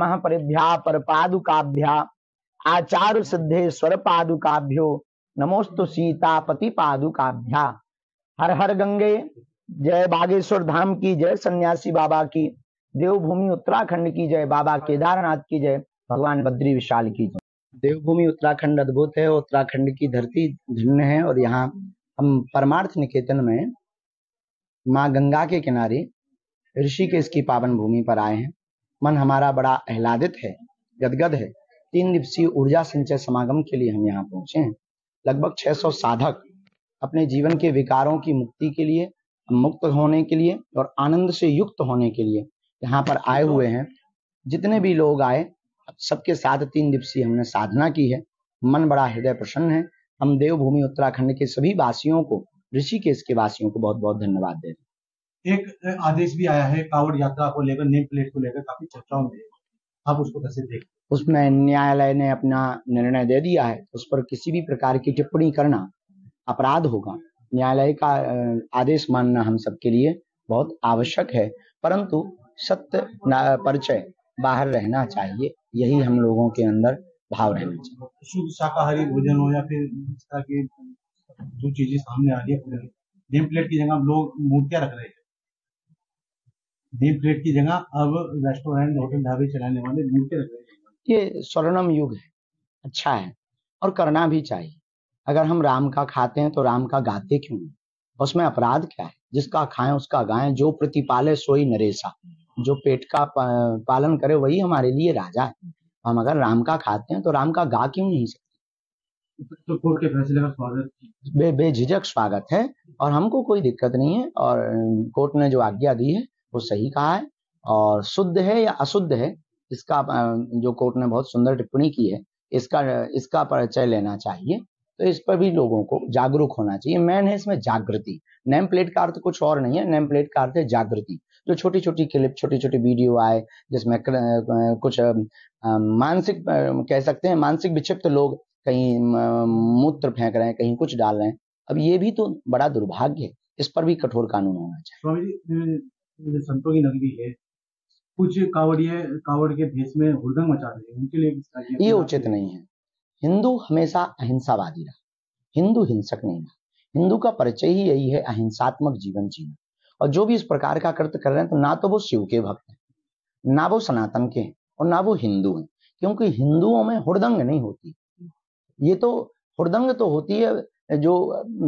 महापरिभ्या परपादुकाभ्या आचार्य सिद्धेश्वर पादुकाभ्यो नमोस्तु सीतापति पादुकाभ्या। हर हर गंगे। जय बागेश्वर धाम की जय, सन्यासी बाबा की, देवभूमि उत्तराखंड की जय, बाबा केदारनाथ की जय, भगवान बद्री विशाल की जय। देवभूमि उत्तराखंड अद्भुत है। उत्तराखंड की धरती धन्य है और यहाँ हम परमार्थ निकेतन में माँ गंगा के किनारे ऋषिकेश की पावन भूमि पर आए हैं। मन हमारा बड़ा आह्लादित है, गदगद है। 3 दिवसीय ऊर्जा संचय समागम के लिए हम यहाँ पहुंचे हैं। लगभग 600 साधक अपने जीवन के विकारों की मुक्ति के लिए, मुक्त होने के लिए और आनंद से युक्त होने के लिए यहाँ पर आए हुए हैं। जितने भी लोग आए सबके साथ 3 दिवसीय हमने साधना की है। मन बड़ा हृदय प्रसन्न है। हम देवभूमि उत्तराखंड के सभी वासियों को, ऋषिकेश के वासियों को बहुत बहुत धन्यवाद दे रहे हैं। एक आदेश भी आया है कांवड़ यात्रा को लेकर, नेम प्लेट को लेकर काफी चर्चाओं में, आप उसको कैसे देखते? उसमें न्यायालय ने अपना निर्णय दे दिया है। उस पर किसी भी प्रकार की टिप्पणी करना अपराध होगा। न्यायालय का आदेश मानना हम सबके लिए बहुत आवश्यक है, परंतु सत्य परिचय बाहर रहना चाहिए। यही हम लोगों के अंदर भाव रहना चाहिए। शुद्ध शाकाहारी भोजन हो या फिर इस तरह की जो चीजें सामने आ रही है, नेम प्लेट की जगह लोग मूर्तियां रख रहे हैं। नेम प्लेट की जगह अब रेस्टोरेंट, होटल, ढाबे चलाने वाले मूर्तियां रख रहे हैं। ये स्वर्णम युग है, अच्छा है और करना भी चाहिए। अगर हम राम का खाते हैं तो राम का गाते क्यों नहीं? उसमें अपराध क्या है? जिसका खाएं उसका गाएं। जो प्रतिपाले सोई नरेशा, जो पेट का पालन करे वही हमारे लिए राजा है। हम अगर राम का खाते हैं तो राम का गा क्यों नहीं सकते? तो कोर्ट के फैसले का स्वागत, बेझिझक स्वागत है और हमको कोई दिक्कत नहीं है। और कोर्ट ने जो आज्ञा दी है वो सही कहा है और शुद्ध है या अशुद्ध है, इसका जो कोर्ट ने बहुत सुंदर टिप्पणी की है, इसका परिचय लेना चाहिए। तो इस पर भी लोगों को जागरूक होना चाहिए। मेन है इसमें जागृति। नेम प्लेट का अर्थ कुछ और नहीं है। नेम प्लेट का अर्थ है जागृति। जो छोटी छोटी क्लिप, छोटी छोटी वीडियो आए जिसमें कुछ मानसिक, कह सकते हैं मानसिक विक्षिप्त लोग कहीं मूत्र फेंक रहे हैं, कहीं कुछ डाल रहे हैं। अब ये भी तो बड़ा दुर्भाग्य है। इस पर भी कठोर कानून होना चाहिए। स्वामी जी, संतों की नगरी है, कुछ कांवड़िए कांवड़ के भेष में हुड़दंग मचा रहे हैं, उनके लिए ये उचित नहीं है। हिंदू हमेशा अहिंसावादी रहा, हिंदू हिंसक नहीं रहा। हिंदू का परिचय ही यही है, अहिंसात्मक जीवन जीना। और जो भी इस प्रकार का कृत्य कर रहे हैं तो ना तो वो शिव के भक्त हैं, ना वो सनातन के हैं और ना वो हिंदू हैं। क्योंकि हिंदुओं में हुड़दंग नहीं होती। ये तो हुड़दंग तो होती है जो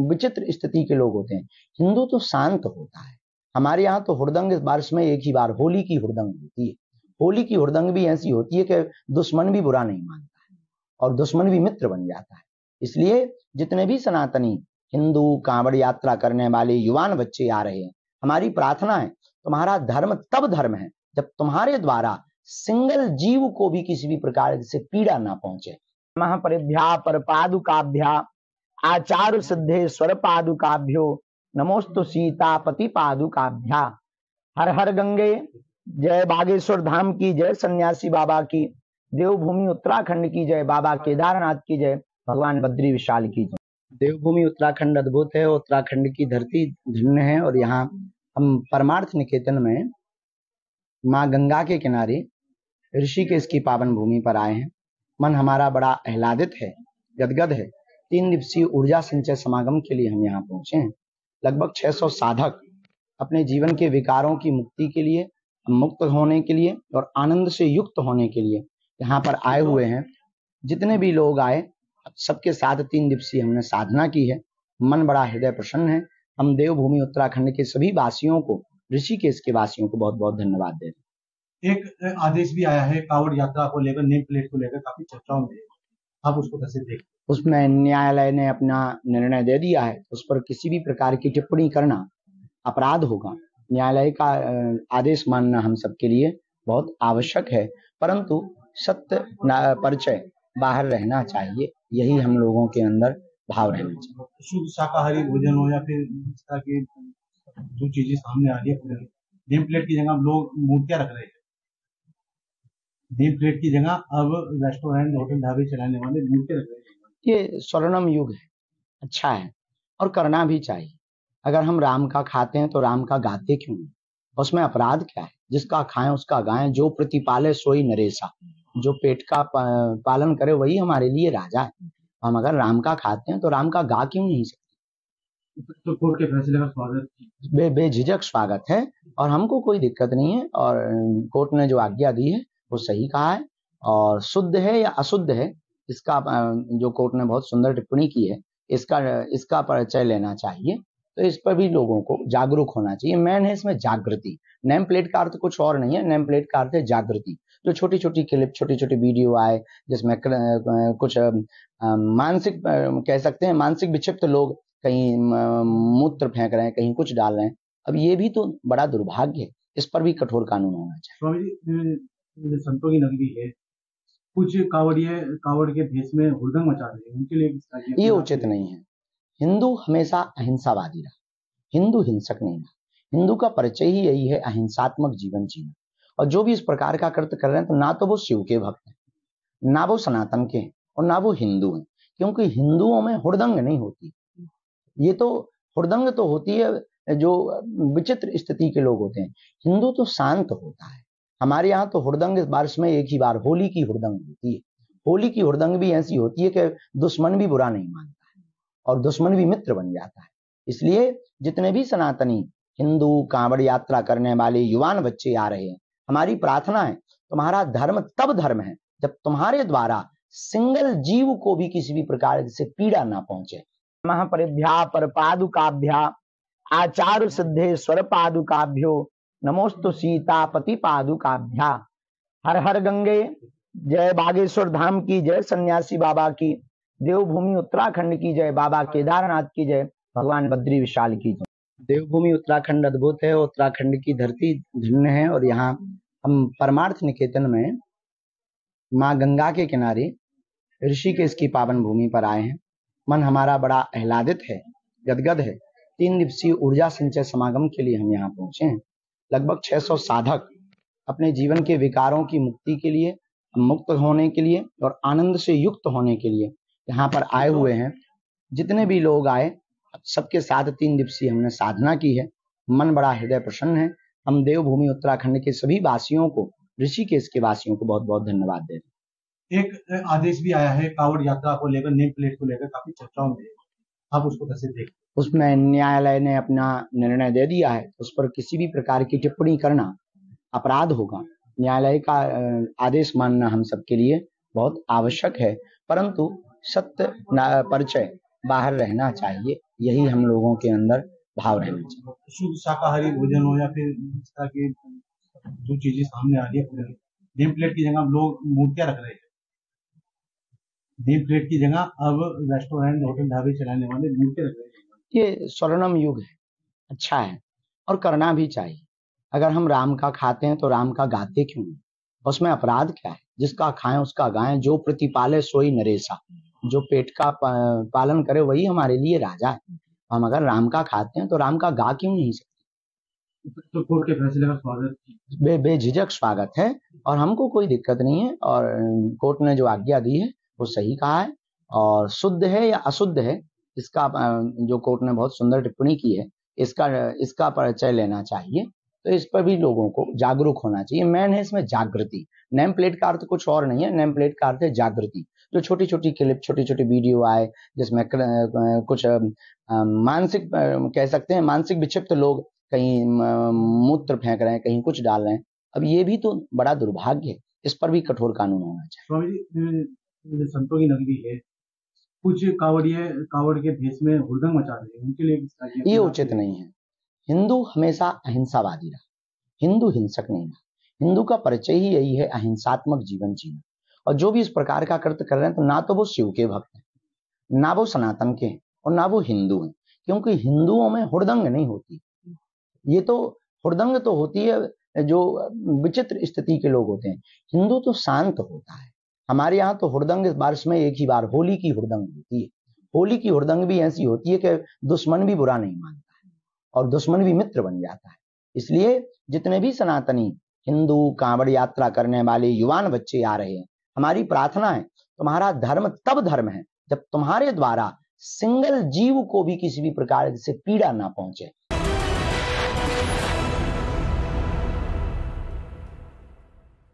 विचित्र स्थिति के लोग होते हैं। हिंदू तो शांत होता है। हमारे यहाँ तो हुड़दंग वर्ष में एक ही बार होली की हुड़दंग होती है। होली की हुड़दंग भी ऐसी होती है कि दुश्मन भी बुरा नहीं मानता है और दुश्मन भी मित्र बन जाता है। इसलिए जितने भी सनातनी हिंदू कांवड़ यात्रा करने वाले युवान बच्चे आ रहे हैं, हमारी प्रार्थना है तुम्हारा धर्म तब धर्म है जब तुम्हारे द्वारा सिंगल जीव को भी किसी भी प्रकार से पीड़ा ना पहुंचे। महापरिभ्या परपादुकाभ्या आचार्य सिद्धेश्वर पादुकाभ्यो नमोस्तु सीतापति पादुकाभ्या। हर हर गंगे। जय बागेश्वर धाम की जय, सन्यासी बाबा की, देवभूमि उत्तराखंड की जय, बाबा केदारनाथ की जय, भगवान बद्री विशाल की जय। देवभूमि उत्तराखंड अद्भुत है। उत्तराखंड की धरती धन्य है और यहाँ हम परमार्थ निकेतन में माँ गंगा के किनारे ऋषिकेश की पावन भूमि पर आए हैं। मन हमारा बड़ा आह्लादित है, गदगद है। 3 दिवसीय ऊर्जा संचय समागम के लिए हम यहाँ पहुंचे हैं। लगभग 600 साधक अपने जीवन के विकारों की मुक्ति के लिए, मुक्त होने के लिए और आनंद से युक्त होने के लिए यहाँ पर आए हुए हैं। जितने भी लोग आए सबके साथ 3 दिवसीय हमने साधना की है। मन बड़ा हृदय प्रसन्न है। हम देवभूमि उत्तराखंड के सभी वासियों को, ऋषिकेश के वासियों को बहुत बहुत धन्यवाद दे रहे हैं। एक आदेश भी आया है कांवड़ यात्रा को लेकर, नेम प्लेट को लेकर काफी चर्चाओं में, आप उसको कैसे देखते? उसमें न्यायालय ने अपना निर्णय दे दिया है। उस पर किसी भी प्रकार की टिप्पणी करना अपराध होगा। न्यायालय का आदेश मानना हम सबके लिए बहुत आवश्यक है, परंतु सत्य परिचय बाहर रहना चाहिए। यही हम लोगों के अंदर भाव रहना चाहिए। शुद्ध शाकाहारी भोजन हो या फिर इस तरह की जो चीजें सामने आ रही है, नेम प्लेट की जगह लोग मूर्तियां रख रहे हैं। नेम प्लेट की जगह अब रेस्टोरेंट, होटल, ढाबे चलाने वाले मूर्तियां रख रहे हैं। ये स्वर्णम युग है, अच्छा है और करना भी चाहिए। अगर हम राम का खाते हैं तो राम का गाते क्यों नहीं? उसमें अपराध क्या है? जिसका खाएं उसका गाएं, जो प्रतिपाले सोई नरेसा। जो पेट का पालन करे वही हमारे लिए राजा है। हम अगर राम का खाते हैं तो राम का गा क्यों नहीं सकते। तो कोर्ट के फैसले का स्वागत बेझिझक स्वागत है और हमको कोई दिक्कत नहीं है। और कोर्ट ने जो आज्ञा दी है वो सही कहा है। और शुद्ध है या अशुद्ध है, इसका जो कोर्ट ने बहुत सुंदर टिप्पणी की है, इसका परिचय लेना चाहिए। तो इस पर भी लोगों को जागरूक होना चाहिए। मेन है इसमें जागृति। नेम प्लेट का अर्थ कुछ और नहीं है, नेम प्लेट का अर्थ है जागृति। जो छोटी छोटी क्लिप, छोटी छोटी वीडियो आए जिसमें कुछ मानसिक कह सकते हैं मानसिक विक्षिप्त लोग कहीं मूत्र फेंक रहे हैं, कहीं कुछ डाल रहे हैं। अब ये भी तो बड़ा दुर्भाग्य है। इस पर भी कठोर कानून होना चाहिए। स्वामी जी, संतों की नगरी है, कुछ कावड़ के भेष में हुड़दंग मचा रहे हैं, उनके लिए ये उचित नहीं है। हिंदू हमेशा अहिंसावादी रहा, हिंदू हिंसक नहीं रहा। हिंदू का परिचय ही यही है अहिंसात्मक जीवन जीना। और जो भी इस प्रकार का कृत्य कर रहे हैं तो ना तो वो शिव के भक्त हैं, ना वो सनातन के हैं, और ना वो हिंदू हैं। क्योंकि हिंदुओं में हुड़दंग नहीं होती। ये तो हुड़दंग तो होती है जो विचित्र स्थिति के लोग होते हैं। हिंदू तो शांत होता है। हमारे यहाँ तो हुड़दंग बारिश में एक ही बार होली की हुड़दंग होती है। होली की हुड़दंग भी ऐसी होती है कि दुश्मन भी बुरा नहीं मानता है और दुश्मन भी मित्र बन जाता है। इसलिए जितने भी सनातनी हिंदू कांवड़ यात्रा करने वाले युवान बच्चे आ रहे हैं, हमारी प्रार्थना है तुम्हारा धर्म तब धर्म है जब तुम्हारे द्वारा सिंगल जीव को भी किसी भी प्रकार से पीड़ा ना पहुंचे। महापरिभ्या पर पादुकाभ्या आचार सिद्धेश्वर पादुकाभ्यो नमोस्तु सीतापति पादुकाभ्या। हर हर गंगे, जय बागेश्वर धाम की जय, सन्यासी बाबा की, देवभूमि उत्तराखंड की जय, बाबा केदारनाथ की जय, भगवान बद्री विशाल की जय। देवभूमि उत्तराखंड अद्भुत है, उत्तराखंड की धरती धन्य है। और यहाँ हम परमार्थ निकेतन में माँ गंगा के किनारे ऋषिकेश की पावन भूमि पर आए हैं। मन हमारा बड़ा आह्लादित है, गदगद है। 3 दिवसीय ऊर्जा संचय समागम के लिए हम यहाँ पहुंचे हैं। लगभग 600 साधक अपने जीवन के विकारों की मुक्ति के लिए, मुक्त होने के लिए और आनंद से युक्त होने के लिए यहाँ पर आए हुए हैं। जितने भी लोग आए सबके साथ 3 दिवसीय हमने साधना की है। मन बड़ा हृदय प्रसन्न है। हम देवभूमि उत्तराखंड के सभी वासियों को, ऋषिकेश के वासियों को बहुत बहुत धन्यवाद देते हैं। एक आदेश भी आया है कावड़ यात्रा को लेकर, नेम प्लेट को लेकर काफी चर्चाओं में, आप उसको कैसे देखते? उसमें न्यायालय ने अपना निर्णय दे दिया है। उस पर किसी भी प्रकार की टिप्पणी करना अपराध होगा। न्यायालय का आदेश मानना हम सबके लिए बहुत आवश्यक है, परंतु सत्य परिचय बाहर रहना चाहिए। यही हम लोगों के अंदर भाव रहना चाहिए। शुद्ध शाकाहारी भोजन हो या फिर इस तरह की जो चीजें सामने आ रही है, नेम प्लेट की जगह लोग मूर्तियां रख रहे हैं। नेम प्लेट की जगह अब रेस्टोरेंट, होटल, ढाबे चलाने वाले मूर्तियां रख रहे हैं। ये स्वर्णिम युग है, अच्छा है और करना भी चाहिए। अगर हम राम का खाते हैं तो राम का गाते क्यों नहीं? उसमें अपराध क्या है? जिसका खाएं उसका गाएं, जो प्रतिपाले सोई नरेसा। जो पेट का पालन करे वही हमारे लिए राजा है। हम अगर राम का खाते हैं तो राम का गा क्यों नहीं सकते। तो कोर्ट के फैसले का स्वागत बेझिझक स्वागत है और हमको कोई दिक्कत नहीं है। और कोर्ट ने जो आज्ञा दी है वो सही कहा है। और शुद्ध है या अशुद्ध है, इसका जो कोर्ट ने बहुत सुंदर टिप्पणी की है, इसका परिचय लेना चाहिए। तो इस पर भी लोगों को जागरूक होना चाहिए। मेन है इसमें जागृति। नेम प्लेट का अर्थ कुछ और नहीं है, नेम प्लेट का अर्थ है जागृति। जो छोटी छोटी क्लिप, छोटी छोटी वीडियो आए जिसमें कुछ मानसिक कह सकते हैं मानसिक विक्षिप्त लोग कहीं मूत्र फेंक रहे हैं, कहीं कुछ डाल रहे हैं। अब ये भी तो बड़ा दुर्भाग्य है। इस पर भी कठोर कानून होना चाहिए। स्वामी जी, संतों की नगरी है, कुछ कावड़ के भेष में हुड़दंग मचा रहे हैं, उनके लिए ये उचित नहीं है। हिंदू हमेशा अहिंसावादी रहा, हिंदू हिंसक नहीं रहा। हिंदू का परिचय ही यही है अहिंसात्मक जीवन जीना। और जो भी इस प्रकार का कृत्य कर रहे हैं तो ना तो वो शिव के भक्त हैं, ना वो सनातन के हैं, और ना वो हिंदू हैं। क्योंकि हिंदुओं में हुड़दंग नहीं होती। ये तो हुड़दंग तो होती है जो विचित्र स्थिति के लोग होते हैं। हिंदू तो शांत होता है। हमारे यहाँ तो हुड़दंग बारिश में एक ही बार होली की हुड़दंग होती है। होली की हुड़दंग भी ऐसी होती है कि दुश्मन भी बुरा नहीं मानता है और दुश्मन भी मित्र बन जाता है। इसलिए जितने भी सनातनी हिंदू कांवड़ यात्रा करने वाले युवान बच्चे आ रहे हैं, हमारी प्रार्थना है तुम्हारा धर्म तब धर्म है जब तुम्हारे द्वारा सिंगल जीव को भी किसी भी प्रकार से पीड़ा ना पहुंचे।